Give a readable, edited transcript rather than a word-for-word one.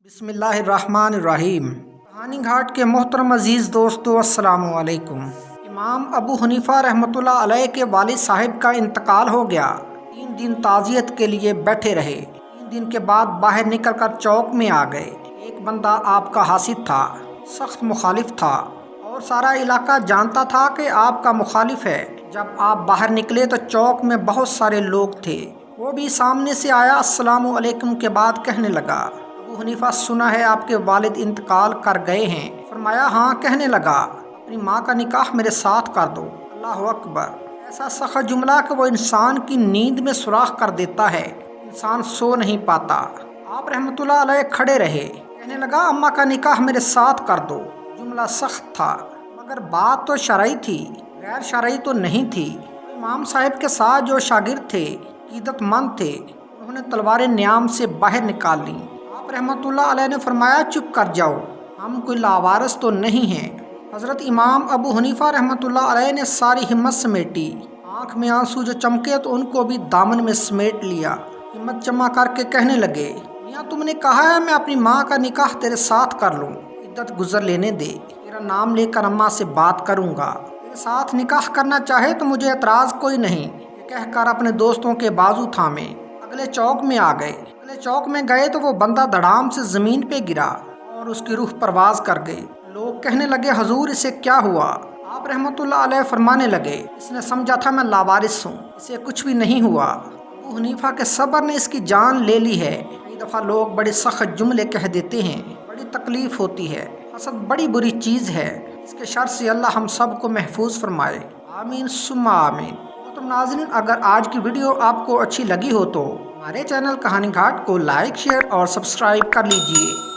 बिस्मिल्लाहिर्रहमानिर्रहीम। कहानी घाट के मोहतरम अजीज़ दोस्तों, अस्सलामु अलैकुम। इमाम अबू हनीफा रहमतुल्लाह अलैह के वालिद साहिब का इंतकाल हो गया। 3 दिन ताज़ियत के लिए बैठे रहे। 3 दिन के बाद बाहर निकलकर चौक में आ गए। एक बंदा आपका हासिद था, सख्त मुखालिफ था और सारा इलाका जानता था कि आपका मुखालिफ है। जब आप बाहर निकले तो चौक में बहुत सारे लोग थे। वो भी सामने से आया, अस्सलामु अलैकुम के बाद कहने लगा, अबू हनीफा सुना है आपके वालिद इंतकाल कर गए हैं। फरमाया हाँ। कहने लगा, अपनी माँ का निकाह मेरे साथ कर दो। अल्लाह अकबर। ऐसा सख्त जुमला कि वो इंसान की नींद में सुराख कर देता है, इंसान सो नहीं पाता। आप रहमतुल्लाह अलैह खड़े रहे। कहने लगा, अम्मा का निकाह मेरे साथ कर दो। जुमला सख्त था मगर बात तो शरई थी, गैर शरई तो नहीं थी। इमाम साहब के साथ जो शागिर्द थे, क़ीदतमंद थे, उन्होंने तलवारें न्याम से बाहर निकाल ली। आप रहमतुल्लाह अलैह ने फरमाया, चुप कर जाओ, हम कोई लावारिस तो नहीं हैं। हज़रत इमाम अबू हनीफा रहमतुल्लाह अलैह ने सारी हिम्मत समेटी। आँख में आंसू जो चमके तो उनको भी दामन में समेट लिया। हिम्मत जमा करके कहने लगे, मियाँ तुमने कहा है मैं अपनी माँ का निकाह तेरे साथ कर लूँ। इद्दत गुजर लेने दे, तेरा नाम लेकर अम्मा से बात करूँगा। तेरे साथ निकाह करना चाहे तो मुझे एतराज़ कोई नहीं। ये कहकर अपने दोस्तों के बाजू थामे अगले चौक में आ गए। अगले चौक में गए तो वो बंदा धड़ाम से ज़मीन पे गिरा और उसकी रूह परवाज कर गई। लोग कहने लगे, हजूर इसे क्या हुआ? आप रहमतुल्लाह अलैह फरमाने लगे, इसने समझा था मैं लावारिस हूँ, इसे कुछ भी नहीं हुआ। अबू हनीफा के सब्र ने इसकी जान ले ली है। कई दफ़ा लोग बड़े सख्त जुमले कह देते हैं, बड़ी तकलीफ़ होती है। हसद बड़ी बुरी चीज़ है, इसके शर से अल्लाह हम सब को महफूज फरमाए। आमीन सुम्मा आमीन। तो नाज़रीन, अगर आज की वीडियो आपको अच्छी लगी हो तो हमारे चैनल कहानी घाट को लाइक, शेयर और सब्सक्राइब कर लीजिए।